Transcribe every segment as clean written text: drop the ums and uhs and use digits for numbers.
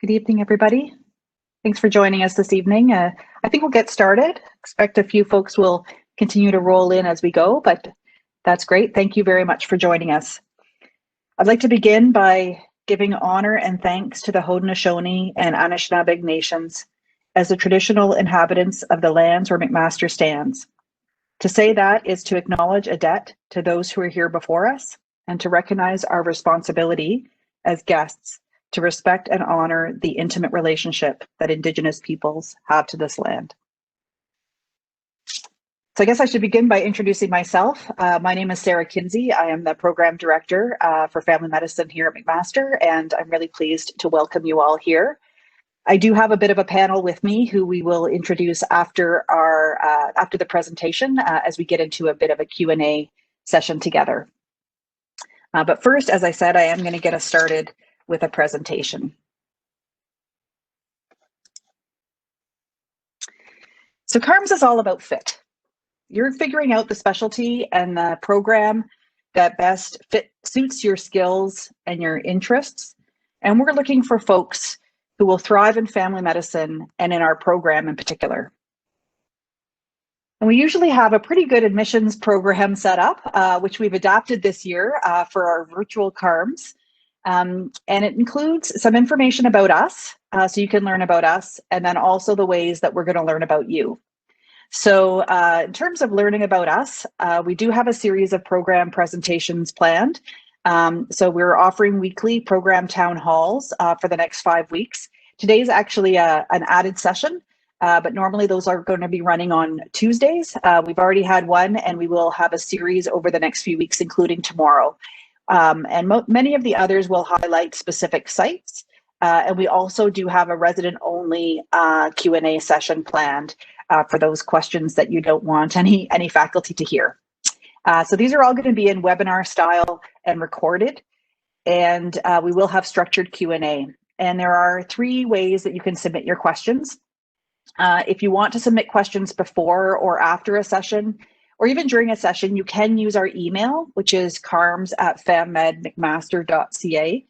Good evening, everybody. Thanks for joining us this evening. I think we'll get started. Expect a few folks will continue to roll in as we go, but that's great. Thank you very much for joining us. I'd like to begin by giving honor and thanks to the Haudenosaunee and Anishinaabe nations as the traditional inhabitants of the lands where McMaster stands. To say that is to acknowledge a debt to those who are here before us and to recognize our responsibility as guests to respect and honor the intimate relationship that Indigenous peoples have to this land. So I guess I should begin by introducing myself. My name is Sarah Kinsey. I am the Program Director for Family Medicine here at McMaster, and I'm really pleased to welcome you all here. I do have a bit of a panel with me who we will introduce after the presentation as we get into a bit of a Q&A session together. But first, as I said, I am going to get us started with a presentation. So CARMS is all about fit. You're figuring out the specialty and the program that best suits your skills and your interests. And we're looking for folks who will thrive in family medicine and in our program in particular. And we usually have a pretty good admissions program set up, which we've adapted this year for our virtual CARMS. And it includes some information about us, so you can learn about us, and then also the ways that we're going to learn about you. So in terms of learning about us, we do have a series of program presentations planned. So we're offering weekly program town halls for the next 5 weeks. Today's actually an added session, but normally those are going to be running on Tuesdays. We've already had one, and we will have a series over the next few weeks, including tomorrow. And many of the others will highlight specific sites. And we also do have a resident-only Q&A session planned for those questions that you don't want any faculty to hear. So these are all going to be in webinar style and recorded. And we will have structured Q&A. And there are 3 ways that you can submit your questions. If you want to submit questions before or after a session, or even during a session, you can use our email, which is carms@fammedmcmaster.ca.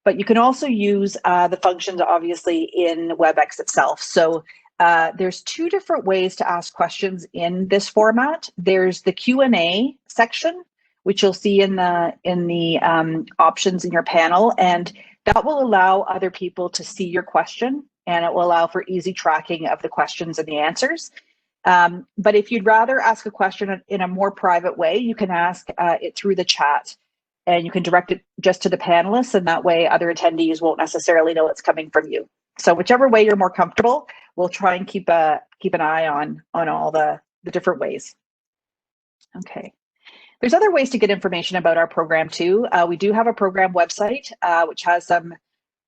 But you can also use the functions, obviously, in WebEx itself. So there's 2 different ways to ask questions in this format. There's the Q&A section, which you'll see in the options in your panel, and that will allow other people to see your question, and it will allow for easy tracking of the questions and the answers. But if you'd rather ask a question in a more private way, you can ask it through the chat, and you can direct it just to the panelists, and that way other attendees won't necessarily know it's coming from you. So whichever way you're more comfortable, we'll try and keep an eye on all the different ways. Okay. There's other ways to get information about our program too. We do have a program website, which has some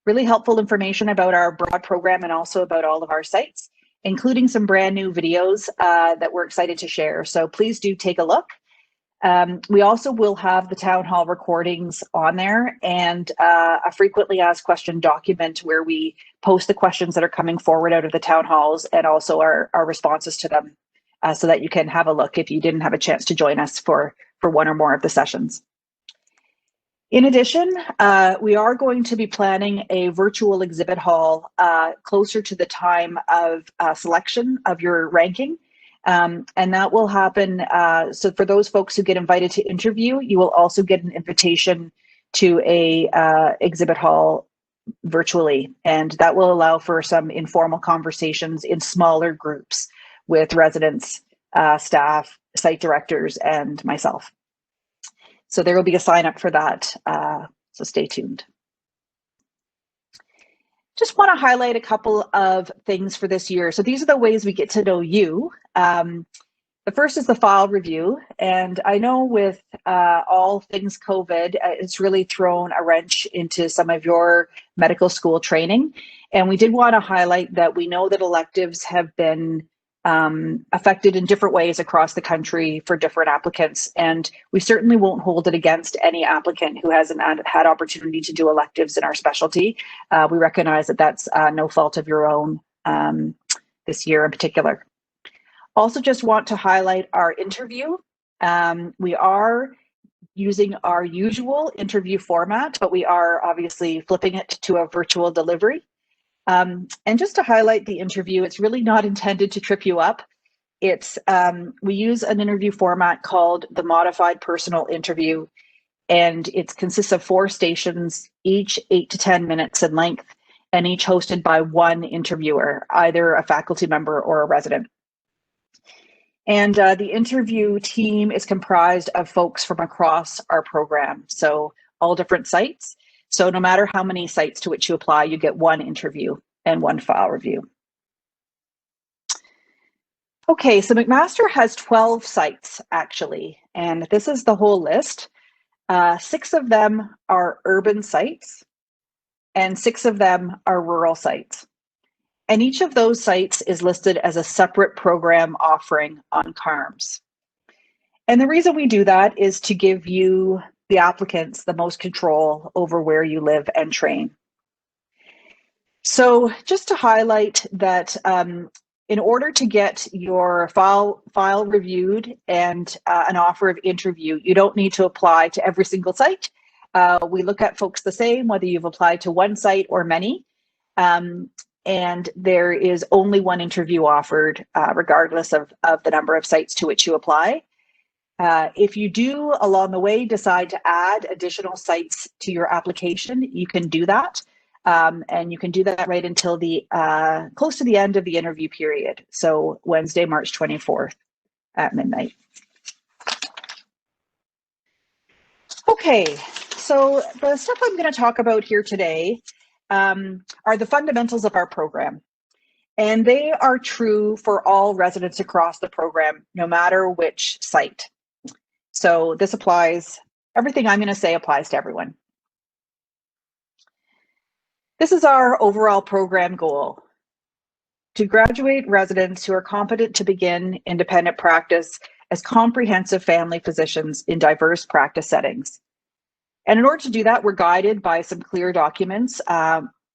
really helpful information about our broad program and also about all of our sites, including some brand new videos that we're excited to share. So please do take a look. We also will have the town hall recordings on there, and a frequently asked question document where we post the questions that are coming forward out of the town halls and also our responses to them, so that you can have a look if you didn't have a chance to join us for one or more of the sessions. In addition, we are going to be planning a virtual exhibit hall closer to the time of selection of your ranking. And that will happen. So for those folks who get invited to interview, you will also get an invitation to a exhibit hall virtually. And that will allow for some informal conversations in smaller groups with residents, staff, site directors, and myself. So there will be a sign up for that, so stay tuned. Just want to highlight a couple of things for this year. So these are the ways we get to know you. The first is the file review. And I know with all things COVID, it's really thrown a wrench into some of your medical school training. And we did want to highlight that we know that electives have been affected in different ways across the country for different applicants. And we certainly won't hold it against any applicant who hasn't had opportunity to do electives in our specialty. We recognize that that's no fault of your own this year in particular. Also just want to highlight our interview. We are using our usual interview format, but we are obviously flipping it to a virtual delivery. And just to highlight the interview, it's really not intended to trip you up. We use an interview format called the modified personal interview, and it consists of 4 stations, each 8 to 10 minutes in length, and each hosted by one interviewer, either a faculty member or a resident. And the interview team is comprised of folks from across our program, so all different sites. So no matter how many sites to which you apply, you get one interview and one file review. Okay, so McMaster has 12 sites actually, and this is the whole list. 6 of them are urban sites, and 6 of them are rural sites. And each of those sites is listed as a separate program offering on CARMS. And the reason we do that is to give you, the applicants, the most control over where you live and train. So just to highlight that in order to get your file reviewed and an offer of interview, you don't need to apply to every single site. We look at folks the same, whether you've applied to one site or many. And there is only one interview offered, regardless of the number of sites to which you apply. If you do, along the way, decide to add additional sites to your application, you can do that. And you can do that right until the close to the end of the interview period. So Wednesday, March 24th at midnight. Okay, so the stuff I'm going to talk about here today are the fundamentals of our program. And they are true for all residents across the program, no matter which site. So this applies, everything I'm going to say applies to everyone. This is our overall program goal: to graduate residents who are competent to begin independent practice as comprehensive family physicians in diverse practice settings. And in order to do that, we're guided by some clear documents,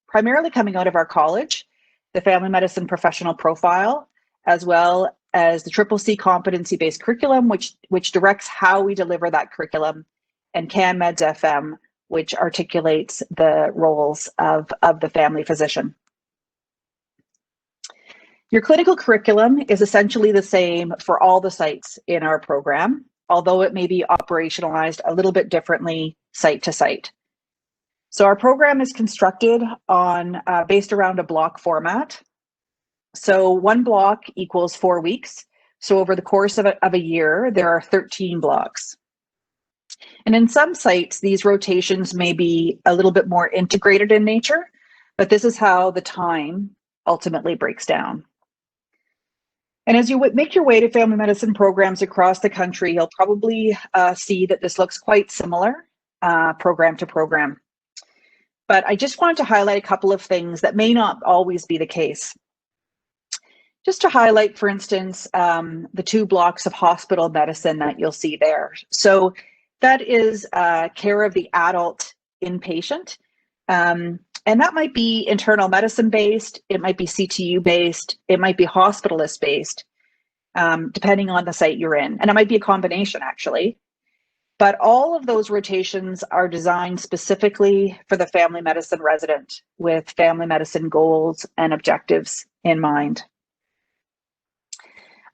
primarily coming out of our college, the Family Medicine Professional Profile, as well as the CCC competency-based curriculum, which directs how we deliver that curriculum, and CanMeds FM, which articulates the roles of the family physician. Your clinical curriculum is essentially the same for all the sites in our program, although it may be operationalized a little bit differently site to site. So our program is constructed on based around a block format. So one block equals 4 weeks. So over the course of a year, there are 13 blocks. And in some sites, these rotations may be a little bit more integrated in nature, but this is how the time ultimately breaks down. And as you make your way to family medicine programs across the country, you'll probably see that this looks quite similar program to program. But I just wanted to highlight a couple of things that may not always be the case. Just to highlight, for instance, the 2 blocks of hospital medicine that you'll see there. So that is care of the adult inpatient. And that might be internal medicine based, it might be CTU based, it might be hospitalist based, depending on the site you're in. And it might be a combination actually. But all of those rotations are designed specifically for the family medicine resident with family medicine goals and objectives in mind.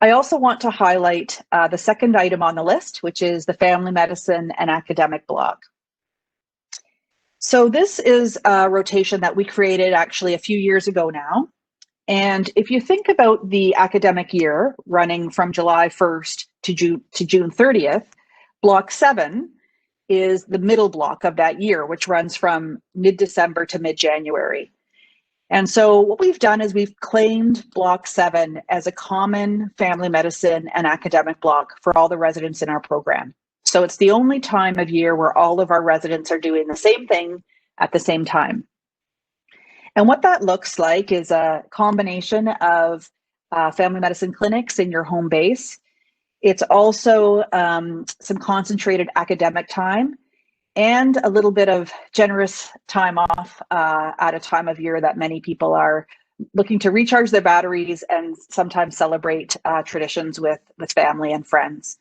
I also want to highlight the second item on the list, which is the family medicine and academic block. So this is a rotation that we created actually a few years ago now. And if you think about the academic year running from July 1st to June 30th, Block 7 is the middle block of that year, which runs from mid-December to mid-January. And so what we've done is we've claimed Block 7 as a common family medicine and academic block for all the residents in our program. So it's the only time of year where all of our residents are doing the same thing at the same time. And what that looks like is a combination of family medicine clinics in your home base. It's also some concentrated academic time and a little bit of generous time off at a time of year that many people are looking to recharge their batteries and sometimes celebrate traditions with family and friends.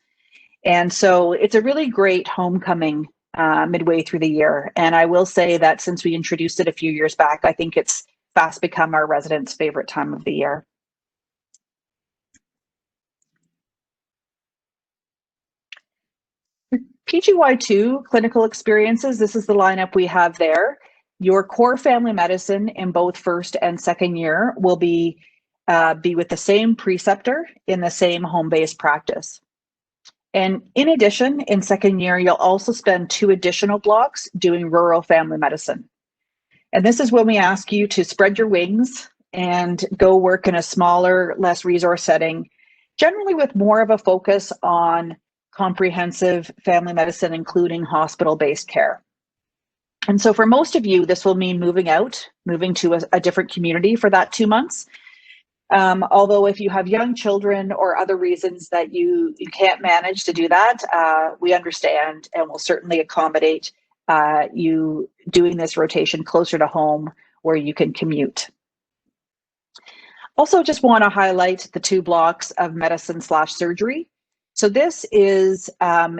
And so it's a really great homecoming midway through the year. And I will say that since we introduced it a few years back, I think it's fast become our residents' favorite time of the year. PGY2 clinical experiences, this is the lineup we have there. Your core family medicine in both first and second year will be with the same preceptor in the same home-based practice. And in addition, in second year, you'll also spend 2 additional blocks doing rural family medicine. And this is when we ask you to spread your wings and go work in a smaller, less resource setting, generally with more of a focus on comprehensive family medicine, including hospital-based care. And so for most of you, this will mean moving to a different community for that 2 months. Although if you have young children or other reasons that you can't manage to do that, we understand and will certainly accommodate you doing this rotation closer to home where you can commute. Also just want to highlight the 2 blocks of medicine/surgery. So this is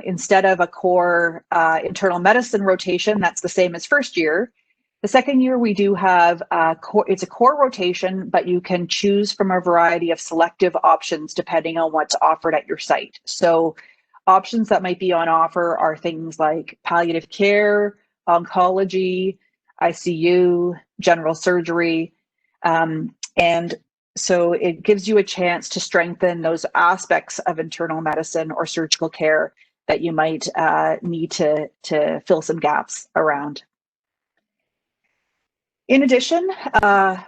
instead of a core internal medicine rotation, that's the same as first year. The second year we do have it's a core rotation, but you can choose from a variety of selective options depending on what's offered at your site. So options that might be on offer are things like palliative care, oncology, ICU, general surgery, and so it gives you a chance to strengthen those aspects of internal medicine or surgical care that you might need to fill some gaps around. In addition,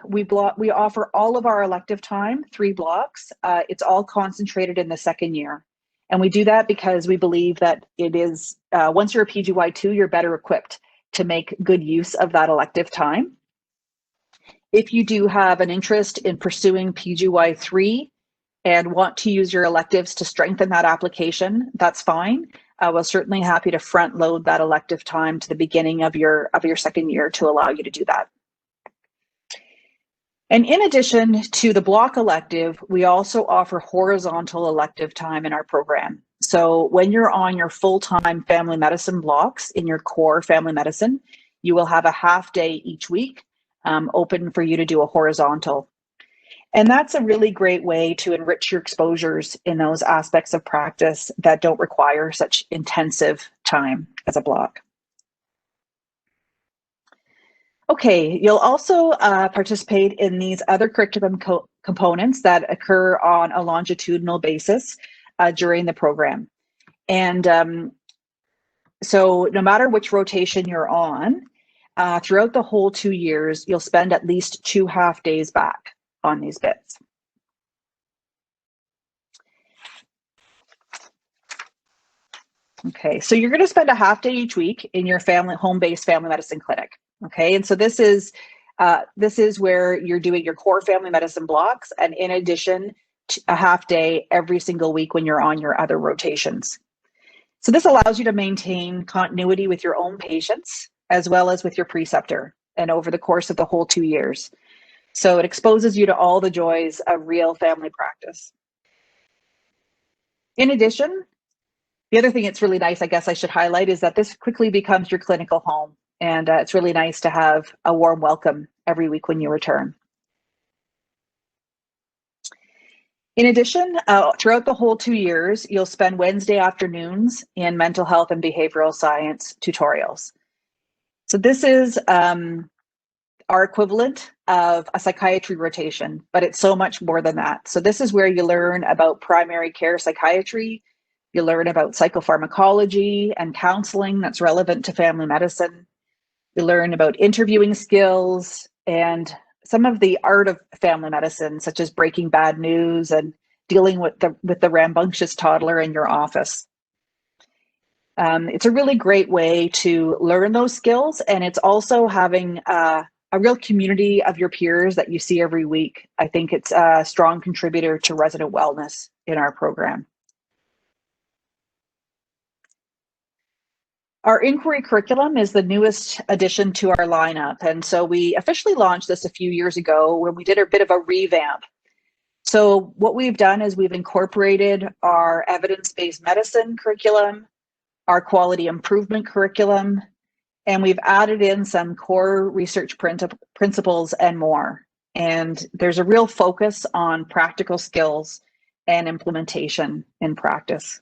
we offer all of our elective time, 3 blocks. It's all concentrated in the second year. And we do that because we believe that it is, once you're a PGY2, you're better equipped to make good use of that elective time. If you do have an interest in pursuing PGY3 and want to use your electives to strengthen that application, that's fine. We're certainly happy to front load that elective time to the beginning of your second year to allow you to do that. And in addition to the block elective, we also offer horizontal elective time in our program. So when you're on your full-time family medicine blocks in your core family medicine, you will have a half day each week open for you to do a horizontal. And that's a really great way to enrich your exposures in those aspects of practice that don't require such intensive time as a block. Okay, you'll also participate in these other curriculum components that occur on a longitudinal basis during the program. And so no matter which rotation you're on, throughout the whole 2 years, you'll spend at least 2 half days back on these bits. Okay, so you're going to spend a half day each week in your home-based family medicine clinic. Okay, and so this is where you're doing your core family medicine blocks, and in addition, a half day every single week when you're on your other rotations. So this allows you to maintain continuity with your own patients as well as with your preceptor and over the course of the whole 2 years. So it exposes you to all the joys of real family practice. In addition, the other thing that's really nice, I guess I should highlight, is that this quickly becomes your clinical home. And it's really nice to have a warm welcome every week when you return. In addition, throughout the whole 2 years, you'll spend Wednesday afternoons in mental health and behavioral science tutorials. So this is our equivalent of a psychiatry rotation, but it's so much more than that. So this is where you learn about primary care psychiatry, you learn about psychopharmacology and counseling that's relevant to family medicine. You learn about interviewing skills and some of the art of family medicine, such as breaking bad news and dealing with the rambunctious toddler in your office. It's a really great way to learn those skills, and it's also having a real community of your peers that you see every week. I think it's a strong contributor to resident wellness in our program. Our inquiry curriculum is the newest addition to our lineup. And so we officially launched this a few years ago when we did a bit of a revamp. So what we've done is we've incorporated our evidence-based medicine curriculum, our quality improvement curriculum, And we've added in some core research principles and more. And there's a real focus on practical skills and implementation in practice.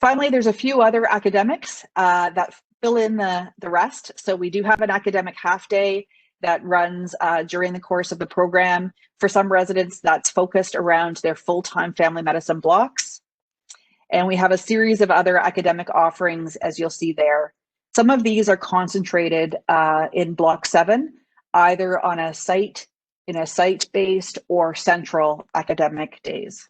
Finally, there's a few other academics that fill in the rest. So we do have an academic half day that runs during the course of the program. For some residents, that's focused around their full-time family medicine blocks. And we have a series of other academic offerings, as you'll see there. Some of these are concentrated in Block 7, either on a site-based or central academic days.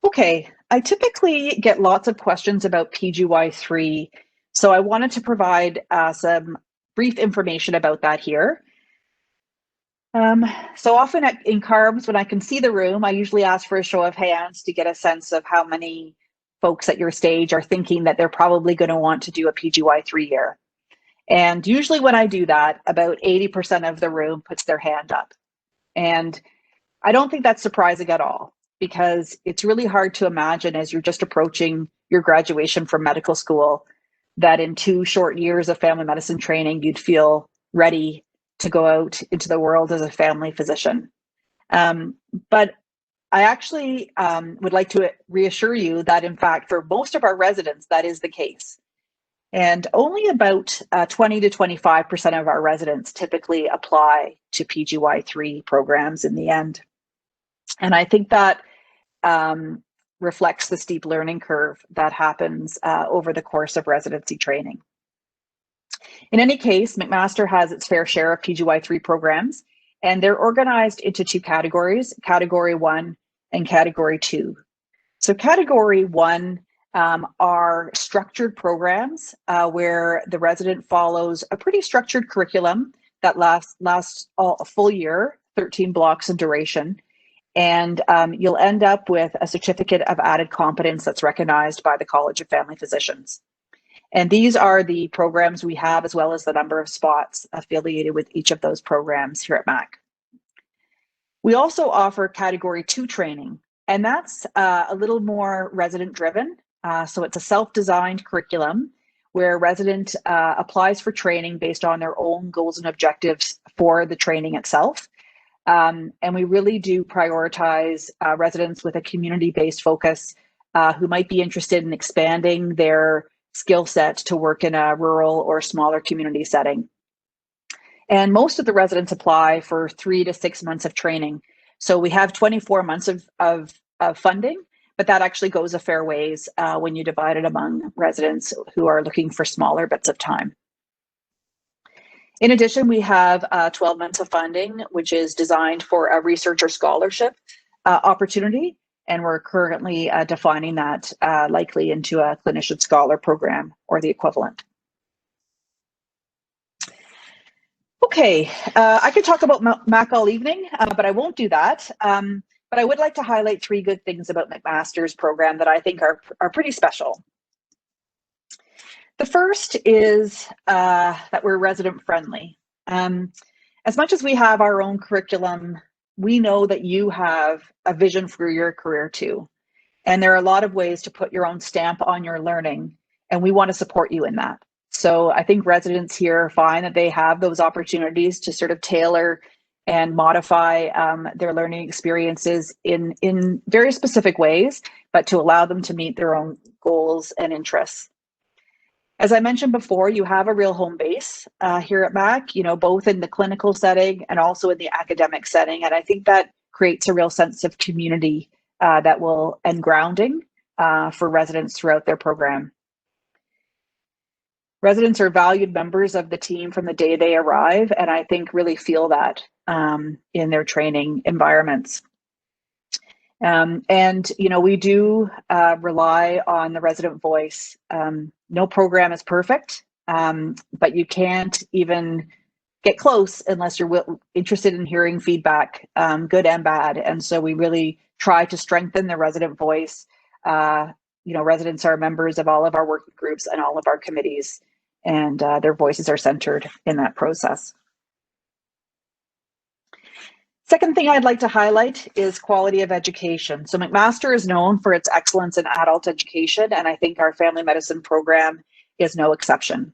Okay, I typically get lots of questions about PGY3, so I wanted to provide some brief information about that here. So often in CARBs, when I can see the room, I usually ask for a show of hands to get a sense of how many folks at your stage are thinking that they're probably going to want to do a PGY3 year. And usually when I do that, about 80% of the room puts their hand up. And I don't think that's surprising at all, because it's really hard to imagine, as you're just approaching your graduation from medical school, that in 2 short years of family medicine training, you'd feel ready to go out into the world as a family physician. But I actually would like to reassure you that, in fact, for most of our residents, that is the case. And only about 20 to 25% of our residents typically apply to PGY3 programs in the end. And I think that reflects the steep learning curve that happens over the course of residency training. In any case, McMaster has its fair share of PGY3 programs, and they're organized into 2 categories, Category 1 and Category 2. So Category 1 are structured programs where the resident follows a pretty structured curriculum that lasts a full year, 13 blocks in duration. And you'll end up with a certificate of added competence that's recognized by the College of Family Physicians. And these are the programs we have, as well as the number of spots affiliated with each of those programs here at MAC. We also offer Category 2 training, and that's a little more resident driven. So it's a self-designed curriculum where a resident applies for training based on their own goals and objectives for the training itself. And we really do prioritize residents with a community-based focus who might be interested in expanding their skill set to work in a rural or smaller community setting. And most of the residents apply for 3 to 6 months of training. So we have 24 months of funding, but that actually goes a fair ways when you divide it among residents who are looking for smaller bits of time. In addition, we have 12 months of funding, which is designed for a research or scholarship opportunity. And we're currently defining that likely into a clinician scholar program or the equivalent. Okay, I could talk about MAC all evening, but I won't do that. But I would like to highlight 3 good things about McMaster's program that I think are pretty special. The first is that we're resident friendly. As much as we have our own curriculum, we know that you have a vision for your career too. And there are a lot of ways to put your own stamp on your learning, and we want to support you in that. So I think residents here find that they have those opportunities to sort of tailor and modify their learning experiences in very specific ways, but to allow them to meet their own goals and interests. As I mentioned before, you have a real home base here at MAC, both in the clinical setting and also in the academic setting. And I think that creates a real sense of community and grounding for residents throughout their program. Residents are valued members of the team from the day they arrive, and I think really feel that in their training environments. And we do rely on the resident voice. No program is perfect, but you can't even get close unless you're interested in hearing feedback, good and bad. And so we really try to strengthen the resident voice. Residents are members of all of our working groups and all of our committees, and their voices are centered in that process. Second thing I'd like to highlight is quality of education. So McMaster is known for its excellence in adult education, and I think our family medicine program is no exception.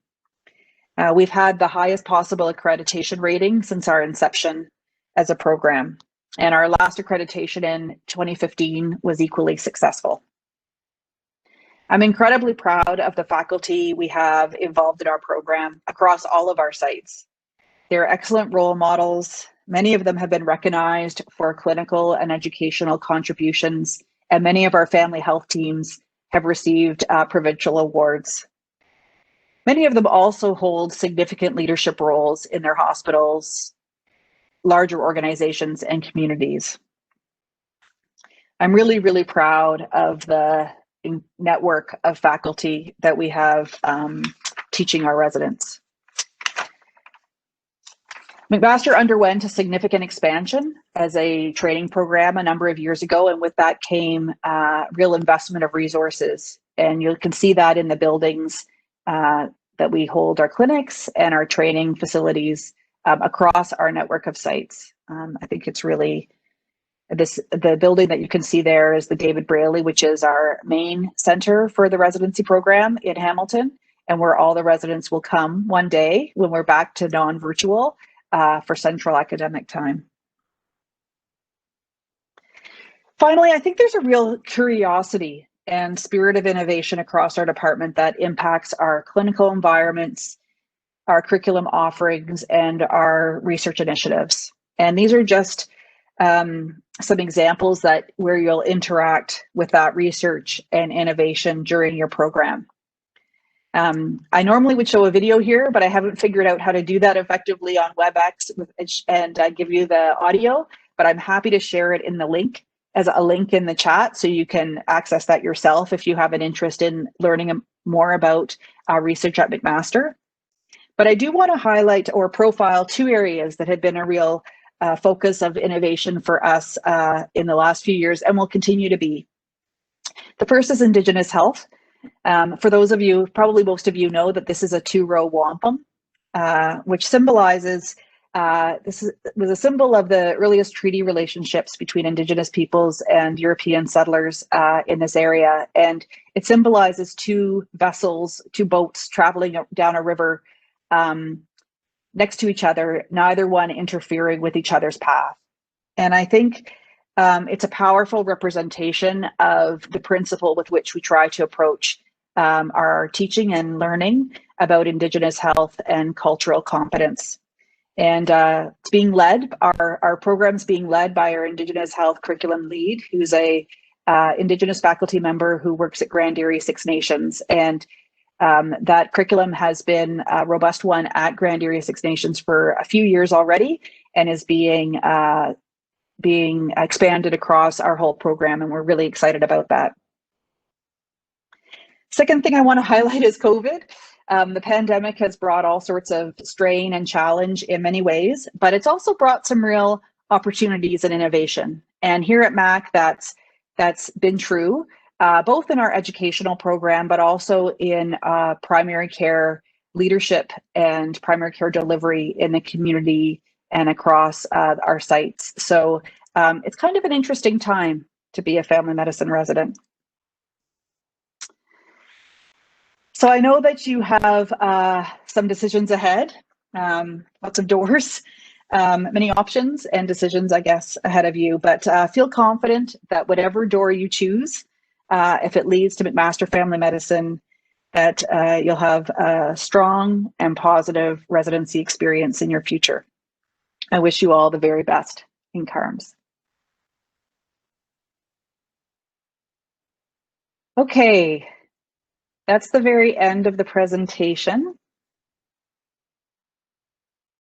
We've had the highest possible accreditation rating since our inception as a program, and our last accreditation in 2015 was equally successful. I'm incredibly proud of the faculty we have involved in our program across all of our sites. They're excellent role models. Many of them have been recognized for clinical and educational contributions, and many of our family health teams have received provincial awards. Many of them also hold significant leadership roles in their hospitals, larger organizations, and communities. I'm really, really proud of the network of faculty that we have teaching our residents. McMaster underwent a significant expansion as a training program a number of years ago, and with that came real investment of resources. And you can see that in the buildings that we hold our clinics and our training facilities across our network of sites. I think it's really the building that you can see there is the David Braley, which is our main center for the residency program in Hamilton, and where all the residents will come one day when we're back to non-virtual for central academic time. Finally, I think there's a real curiosity and spirit of innovation across our department that impacts our clinical environments, our curriculum offerings, and our research initiatives. And these are just some examples that where you'll interact with that research and innovation during your program. I normally would show a video here, but I haven't figured out how to do that effectively on WebEx and give you the audio, but I'm happy to share it in the link as a link in the chat so you can access that yourself if you have an interest in learning more about research at McMaster. But I do want to highlight or profile two areas that have been a real focus of innovation for us in the last few years and will continue to be. The first is Indigenous Health. For those of you, probably most of you know that this is a 2-row wampum, which symbolizes, was a symbol of the earliest treaty relationships between Indigenous peoples and European settlers in this area. And it symbolizes two vessels, two boats traveling down a river next to each other, neither one interfering with each other's path. And I think it's a powerful representation of the principle with which we try to approach our teaching and learning about Indigenous health and cultural competence. And it's being led, our program's being led by our Indigenous Health curriculum lead, who's a Indigenous faculty member who works at Grand Erie Six Nations. And that curriculum has been a robust one at Grand Erie Six Nations for a few years already and is being expanded across our whole program, and we're really excited about that. Second thing I want to highlight is COVID. The pandemic has brought all sorts of strain and challenge in many ways, but it's also brought some real opportunities and innovation. And here at MAC, that's been true, both in our educational program, but also in primary care leadership and primary care delivery in the community and across our sites. So it's kind of an interesting time to be a family medicine resident. So I know that you have some decisions ahead, lots of doors, many options and decisions, I guess, ahead of you, but feel confident that whatever door you choose, if it leads to McMaster Family Medicine, that you'll have a strong and positive residency experience in your future. I wish you all the very best in CARMS. Okay, that's the very end of the presentation.